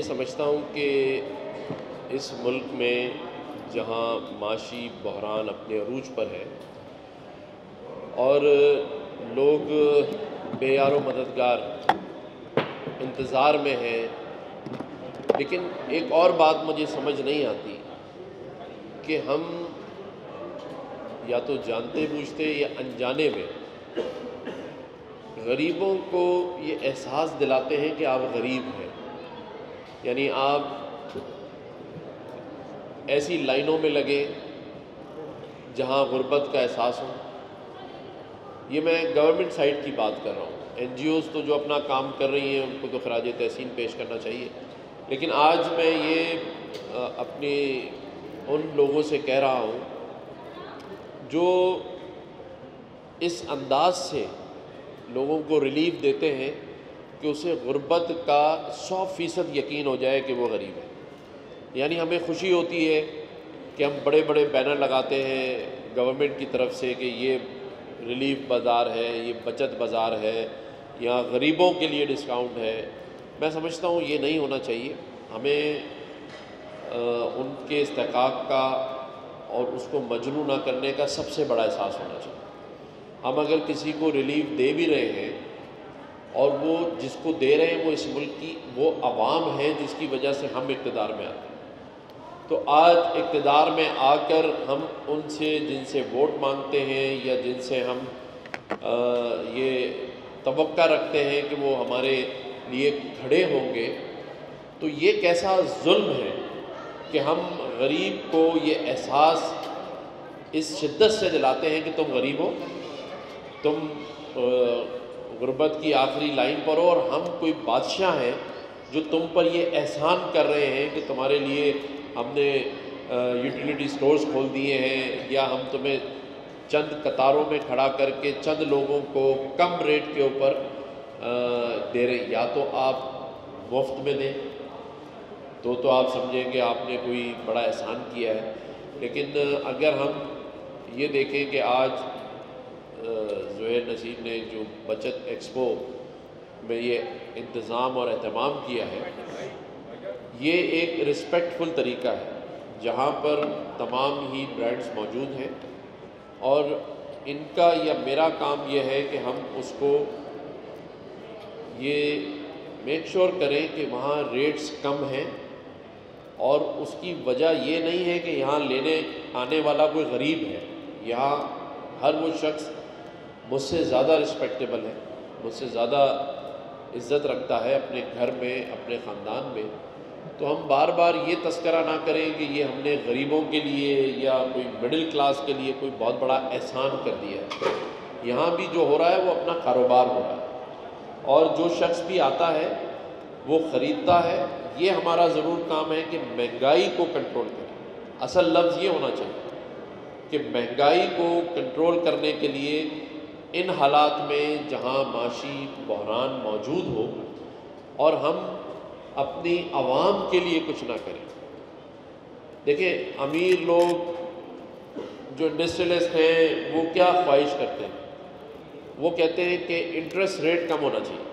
یہ سمجھتا ہوں کہ اس ملک میں جہاں معاشی بحران اپنے عروج پر ہے اور لوگ بے یار و مددگار انتظار میں ہیں، لیکن ایک اور بات مجھے سمجھ نہیں آتی کہ ہم یا تو جانتے بوجھتے یا انجانے میں غریبوں کو یہ احساس دلاتے ہیں کہ آپ غریب ہیں، یعنی آپ ایسی لائنوں میں لگے جہاں غربت کا احساس ہو۔ یہ میں گورنمنٹ سائٹ کی بات کر رہا ہوں، این جی اوز تو جو اپنا کام کر رہی ہیں ان کو تو خراج تحسین پیش کرنا چاہیے، لیکن آج میں یہ اپنے ان لوگوں سے کہہ رہا ہوں جو اس انداز سے لوگوں کو ریلیف دیتے ہیں کہ اسے غربت کا 100% یقین ہو جائے کہ وہ غریب ہے۔ یعنی ہمیں خوشی ہوتی ہے کہ ہم بڑے بڑے بینر لگاتے ہیں گورنمنٹ کی طرف سے کہ یہ ریلیف بازار ہے، یہ بچت بازار ہے، یہاں غریبوں کے لیے ڈسکاؤنٹ ہے۔ میں سمجھتا ہوں یہ نہیں ہونا چاہیے، ہمیں ان کے استحقاق کا اور اس کو مجروح نہ کرنے کا سب سے بڑا احساس ہونا چاہیے۔ ہم اگر کسی کو ریلیف دے بھی رہے ہیں اور وہ جس کو دے رہے ہیں وہ اس ملک کی وہ عوام ہے جس کی وجہ سے ہم اقتدار میں آتے ہیں، تو آج اقتدار میں آ کر ہم ان سے جن سے ووٹ مانگتے ہیں یا جن سے ہم یہ توقع رکھتے ہیں کہ وہ ہمارے لیے کھڑے ہوں گے، تو یہ کیسا ظلم ہے کہ ہم غریب کو یہ احساس اس شدت سے دلاتے ہیں کہ تم غریب ہو، تم غربت کی آخری لائن پر ہو، اور ہم کوئی بادشاہ ہیں جو تم پر یہ احسان کر رہے ہیں کہ تمہارے لیے ہم نے یوٹیلیٹی سٹورز کھول دیے ہیں، یا ہم تمہیں چند قطاروں میں کھڑا کر کے چند لوگوں کو کم ریٹ کے اوپر دے رہے ہیں۔ یا تو آپ مفت میں دیں تو آپ سمجھیں کہ آپ نے کوئی بڑا احسان کیا ہے، لیکن اگر ہم یہ دیکھیں کہ آج زہیر نصیر نے جو بچت ایکسپو میں یہ انتظام اور اہتمام کیا ہے، یہ ایک رسپیکٹفل طریقہ ہے جہاں پر تمام ہی برانڈز موجود ہیں، اور ان کا یا میرا کام یہ ہے کہ ہم اس کو یہ میک شور کریں کہ وہاں ریٹس کم ہیں، اور اس کی وجہ یہ نہیں ہے کہ یہاں لینے آنے والا کوئی غریب ہے، یہاں ہر وہ شخص مجھ سے زیادہ رسپیکٹیبل ہے، مجھ سے زیادہ عزت رکھتا ہے اپنے گھر میں، اپنے خاندان میں، تو ہم بار بار یہ تذکرہ نہ کریں کہ یہ ہم نے غریبوں کے لیے یا کوئی مڈل کلاس کے لیے کوئی بہت بڑا احسان کر دیا ہے۔ یہاں بھی جو ہو رہا ہے وہ اپنا کاروبار ہو رہا ہے، اور جو شخص بھی آتا ہے وہ خریدتا ہے۔ یہ ہمارا ضرور کام ہے کہ مہنگائی کو کنٹرول کریں، اصل لفظ یہ ہونا چاہیے کہ مہنگائی کو کنٹرول کرنے کے لیے ان حالات میں جہاں معاشی بحران موجود ہو اور ہم اپنی عوام کے لیے کچھ نہ کریں۔ دیکھیں، امیر لوگ جو انڈسٹریلسٹ ہیں وہ کیا خواہش کرتے ہیں؟ وہ کہتے ہیں کہ انٹرسٹ ریٹ کم ہونا چاہیے،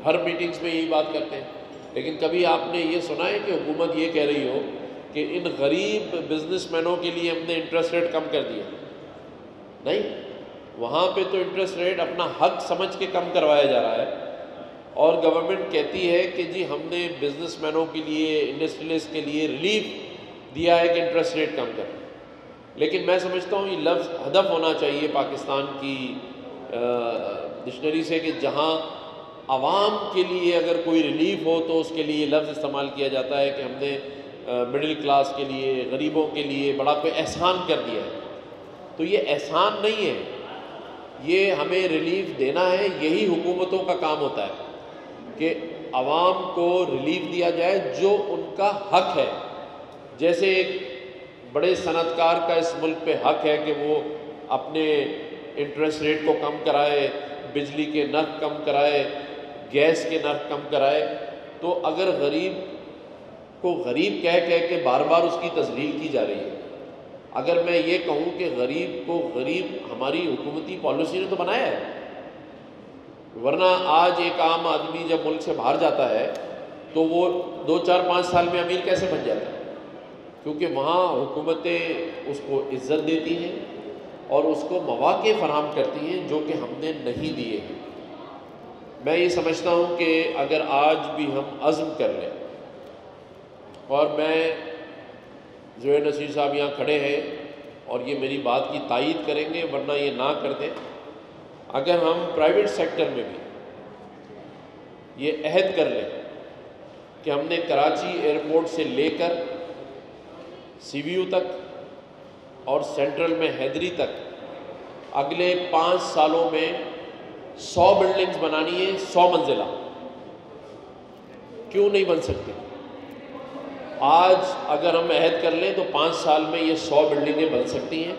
ہر میٹنگز میں یہی بات کرتے ہیں، لیکن کبھی آپ نے یہ سنا ہے کہ حکومت یہ کہہ رہی ہو کہ ان غریب بزنس مینوں کے لیے ہم نے انٹرسٹ ریٹ کم کر دیا؟ نہیں، وہاں پہ تو انٹرسٹ ریٹ اپنا حق سمجھ کے کم کروایا جا رہا ہے، اور گورنمنٹ کہتی ہے کہ جی ہم نے بزنس مینوں کے لیے، انڈسٹریلسٹ کے لیے ریلیف دیا ہے کہ انٹرسٹ ریٹ کم کریں، لیکن میں سمجھتا ہوں یہ لفظ ہدف ہونا چاہیے پاکستان کی ڈکشنری سے کہ جہاں عوام کے لیے اگر کوئی ریلیف ہو تو اس کے لیے لفظ استعمال کیا جاتا ہے کہ ہم نے مڈل کلاس کے لیے، غریبوں کے لیے بڑا کوئی احسان کر دیا ہے۔ تو یہ احسان نہیں ہے، یہ ہمیں ریلیف دینا ہے، یہی حکومتوں کا کام ہوتا ہے کہ عوام کو ریلیف دیا جائے جو ان کا حق ہے۔ جیسے ایک بڑے صنعت کار کا اس ملک پہ حق ہے کہ وہ اپنے انٹرسٹ ریٹ کو کم کرائے، بجلی کے نرخ کم کرائے، گیس کے نرخ کم کرائے، تو اگر غریب کو غریب کہہ کے بار بار اس کی تذلیل کی جا رہی ہے، اگر میں یہ کہوں کہ غریب کو غریب ہماری حکومتی پالیسی نے تو بنایا ہے، ورنہ آج ایک عام آدمی جب ملک سے باہر جاتا ہے تو وہ 2-4-5 سال میں امیر کیسے بن جاتا ہے؟ کیونکہ وہاں حکومتیں اس کو عزت دیتی ہیں اور اس کو مواقع فراہم کرتی ہیں جو کہ ہم نے نہیں دیے ہیں۔ میں یہ سمجھتا ہوں کہ اگر آج بھی ہم عزم کر لیں، اور میں زبیر نصیر صاحب یہاں کھڑے ہیں اور یہ میری بات کی تائید کریں گے، ورنہ یہ نہ کر دیں، اگر ہم پرائیویٹ سیکٹر میں بھی یہ عہد کر لیں کہ ہم نے کراچی ایئرپورٹ سے لے کر سی وی یو تک اور سینٹرل میں حیدری تک اگلے 5 سالوں میں 100 بلڈنگز بنانی ہے، 100 منزلہ، کیوں نہیں بن سکتی؟ آج اگر ہم عہد کر لیں تو 5 سال میں یہ 100 بلڈنگیں بن سکتی ہیں،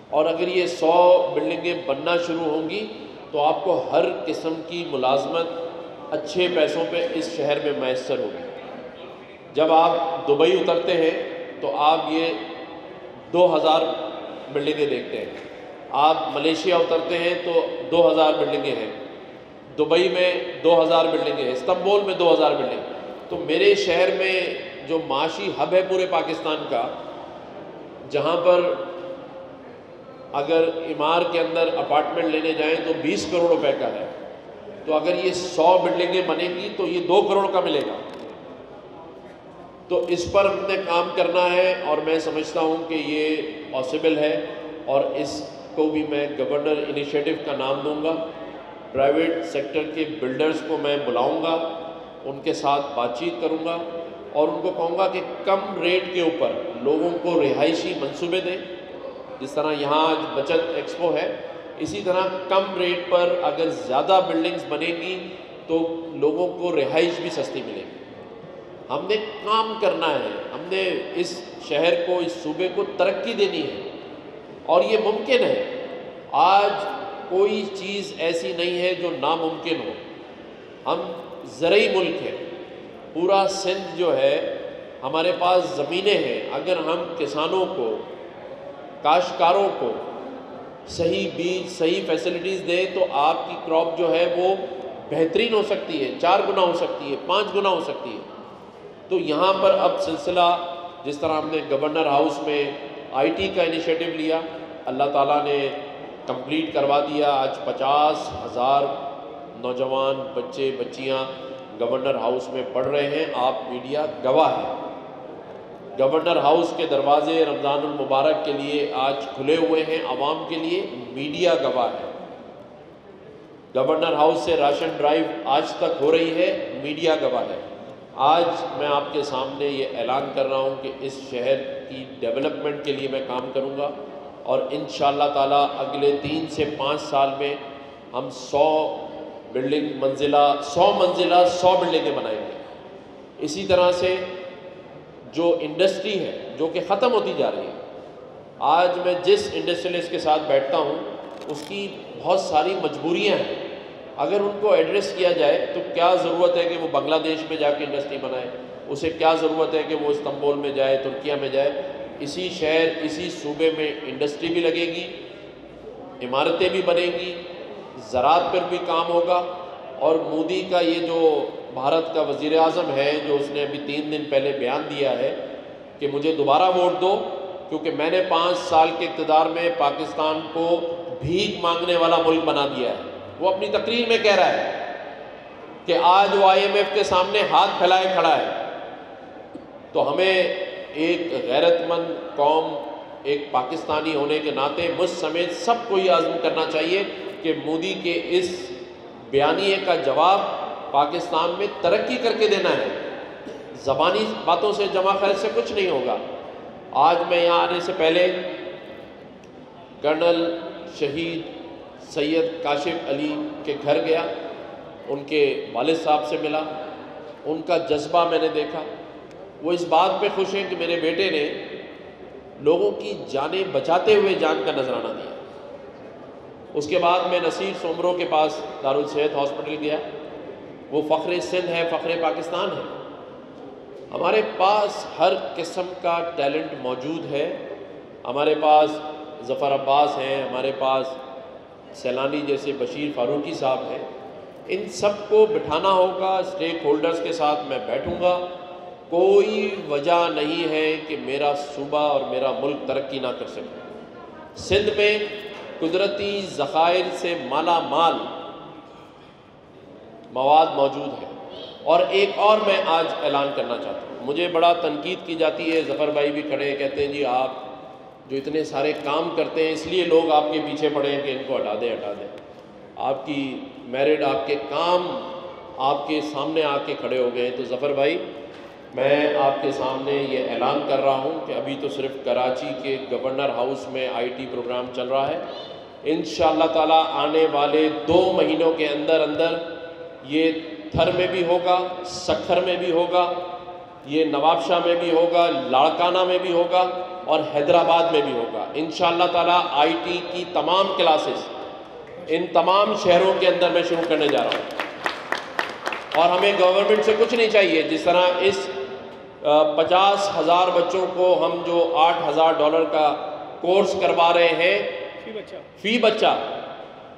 اور اگر یہ 100 بلڈنگیں بننا شروع ہوں گی تو آپ کو ہر قسم کی ملازمت اچھے پیسوں پہ اس شہر میں میسر ہوگی۔ جب آپ دبئی اترتے ہیں تو آپ یہ 2000 بلڈنگیں دیکھتے ہیں، آپ ملیشیا اترتے ہیں تو 2000 بلڈنگیں ہیں، دبئی میں 2000 بلڈنگیں ہیں، استنبول میں 2000 بلڈنگ۔ تو میرے شہر میں جو معاشی ہب ہے پورے پاکستان کا، جہاں پر اگر عمار کے اندر اپارٹمنٹ لینے جائیں تو 20 کروڑ روپے کا ہے، تو اگر یہ 100 بلڈنگیں بنیں گی تو یہ 2 کروڑ کا ملے گا۔ تو اس پر ہم نے کام کرنا ہے، اور میں سمجھتا ہوں کہ یہ پاسبل ہے، اور اس کو بھی میں گورنر انیشیٹو کا نام دوں گا۔ پرائیویٹ سیکٹر کے بلڈرز کو میں بلاؤں گا، ان کے ساتھ بات چیت کروں گا اور ان کو کہوں گا کہ کم ریٹ کے اوپر لوگوں کو رہائشی منصوبے دیں، جس طرح یہاں آج بچت ایکسپو ہے، اسی طرح کم ریٹ پر اگر زیادہ بلڈنگز بنیں گی تو لوگوں کو رہائش بھی سستی ملے گی۔ ہم نے کام کرنا ہے، ہم نے اس شہر کو، اس صوبے کو ترقی دینی ہے، اور یہ ممکن ہے۔ آج کوئی چیز ایسی نہیں ہے جو ناممکن ہو۔ ہم زرعی ملک ہیں، پورا سندھ جو ہے ہمارے پاس زمینیں ہیں، اگر ہم کسانوں کو، کاشتکاروں کو صحیح بیج، صحیح فیسلٹیز دیں تو آپ کی کراپ جو ہے وہ بہترین ہو سکتی ہے، 4 گنا ہو سکتی ہے، 5 گنا ہو سکتی ہے۔ تو یہاں پر اب سلسلہ، جس طرح ہم نے گورنر ہاؤس میں آئی ٹی کا انیشیٹو لیا، اللہ تعالیٰ نے کمپلیٹ کروا دیا۔ آج 50,000 نوجوان بچے بچیاں گورنر ہاؤس میں پڑھ رہے ہیں، آپ میڈیا گواہ ہے۔ گورنر ہاؤس کے دروازے رمضان المبارک کے لیے آج کھلے ہوئے ہیں عوام کے لیے، میڈیا گواہ ہے۔ گورنر ہاؤس سے راشن ڈرائیو آج تک ہو رہی ہے، میڈیا گواہ ہے۔ آج میں آپ کے سامنے یہ اعلان کر رہا ہوں کہ اس شہر کی ڈیولپمنٹ کے لیے میں کام کروں گا، اور انشاءاللہ تعالیٰ اگلے 3 سے 5 سال میں ہم 100 منزلہ 100 بلڈنگیں بنائیں گے۔ اسی طرح سے جو انڈسٹری ہے جو کہ ختم ہوتی جا رہی ہے، آج میں جس انڈسٹریلسٹ کے ساتھ بیٹھتا ہوں اس کی بہت ساری مجبوریاں ہیں، اگر ان کو ایڈریس کیا جائے تو کیا ضرورت ہے کہ وہ بنگلہ دیش میں جا کے انڈسٹری بنائے، اسے کیا ضرورت ہے کہ وہ استنبول میں جائے، ترکیہ میں جائے۔ اسی شہر، اسی صوبے میں انڈسٹری بھی لگے گی، عمارتیں بھی بنیں گی، زراعت پر بھی کام ہوگا۔ اور مودی کا یہ جو بھارت کا وزیر اعظم ہے، جو اس نے ابھی 3 دن پہلے بیان دیا ہے کہ مجھے دوبارہ ووٹ دو کیونکہ میں نے 5 سال کے اقتدار میں پاکستان کو بھیک مانگنے والا ملک بنا دیا ہے، وہ اپنی تقریر میں کہہ رہا ہے کہ آج وہ IMF کے سامنے ہاتھ پھیلائے کھڑا ہے۔ تو ہمیں ایک غیرت مند قوم، ایک پاکستانی ہونے کے ناطے مجھ سمیت سب کو یہ عزم کرنا چاہیے کہ مودی کے اس بیانیے کا جواب پاکستان میں ترقی کر کے دینا ہے، زبانی باتوں سے، جمع خرچ سے کچھ نہیں ہوگا۔ آج میں یہاں آنے سے پہلے کرنل شہید سید کاشف علی کے گھر گیا، ان کے والد صاحب سے ملا، ان کا جذبہ میں نے دیکھا۔ وہ اس بات پہ خوش ہیں کہ میرے بیٹے نے لوگوں کی جانیں بچاتے ہوئے جان کا نذرانہ دیا۔ اس کے بعد میں نصیر سومرو کے پاس دارالصحت ہاسپٹل گیا، وہ فخر سندھ ہے، فخر پاکستان ہے۔ ہمارے پاس ہر قسم کا ٹیلنٹ موجود ہے، ہمارے پاس ظفر عباس ہیں، ہمارے پاس سیلانی جیسے بشیر فاروقی صاحب ہیں، ان سب کو بٹھانا ہوگا، اسٹیک ہولڈرز کے ساتھ میں بیٹھوں گا۔ کوئی وجہ نہیں ہے کہ میرا صوبہ اور میرا ملک ترقی نہ کر سکے۔ سندھ میں قدرتی ذخائر سے مالا مال مواد موجود ہے۔ اور ایک اور میں آج اعلان کرنا چاہتا ہوں، مجھے بڑا تنقید کی جاتی ہے، ظفر بھائی بھی کھڑے ہیں، کہتے ہیں جی آپ جو اتنے سارے کام کرتے ہیں اس لیے لوگ آپ کے پیچھے پڑے ہیں کہ ان کو ہٹا دیں۔ آپ کی میرٹ، آپ کے کام آپ کے سامنے آ کے کھڑے ہو گئے ہیں۔ تو ظفر بھائی، میں آپ کے سامنے یہ اعلان کر رہا ہوں کہ ابھی تو صرف کراچی کے گورنر ہاؤس میں آئی ٹی پروگرام چل رہا ہے، انشاءاللہ تعالی آنے والے 2 مہینوں کے اندر یہ تھر میں بھی ہوگا، سکھر میں بھی ہوگا، یہ نواب شاہ میں بھی ہوگا، لاڑکانہ میں بھی ہوگا اور حیدرآباد میں بھی ہوگا۔ انشاءاللہ تعالی آئی ٹی کی تمام کلاسز ان تمام شہروں کے اندر میں شروع کرنے جا رہا ہوں۔ اور ہمیں گورنمنٹ سے کچھ نہیں چاہیے، جس طرح اس 50,000 بچوں کو ہم جو $8,000 کا کورس کروا رہے ہیں فی بچہ،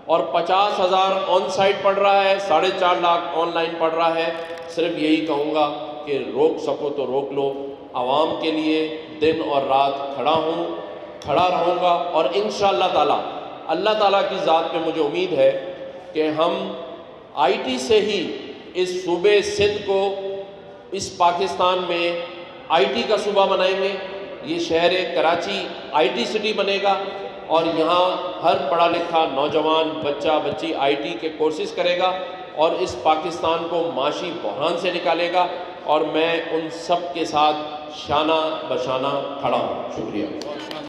اور 50,000 آن سائٹ پڑھ رہا ہے، 4.5 لاکھ آن لائن پڑھ رہا ہے۔ صرف یہی کہوں گا کہ روک سکو تو روک لو۔ عوام کے لیے دن اور رات کھڑا رہوں گا، اور انشاءاللہ تعالی اللہ تعالیٰ کی ذات پہ مجھے امید ہے کہ ہم آئی ٹی سے ہی اس صوبے سندھ کو اس پاکستان میں آئی ٹی کا صوبہ بنائیں گے۔ یہ شہر کراچی آئی ٹی سٹی بنے گا، اور یہاں ہر پڑھا لکھا نوجوان بچہ بچی آئی ٹی کے کورسز کرے گا اور اس پاکستان کو معاشی بحران سے نکالے گا، اور میں ان سب کے ساتھ شانہ بشانہ کھڑا ہوں۔ شکریہ۔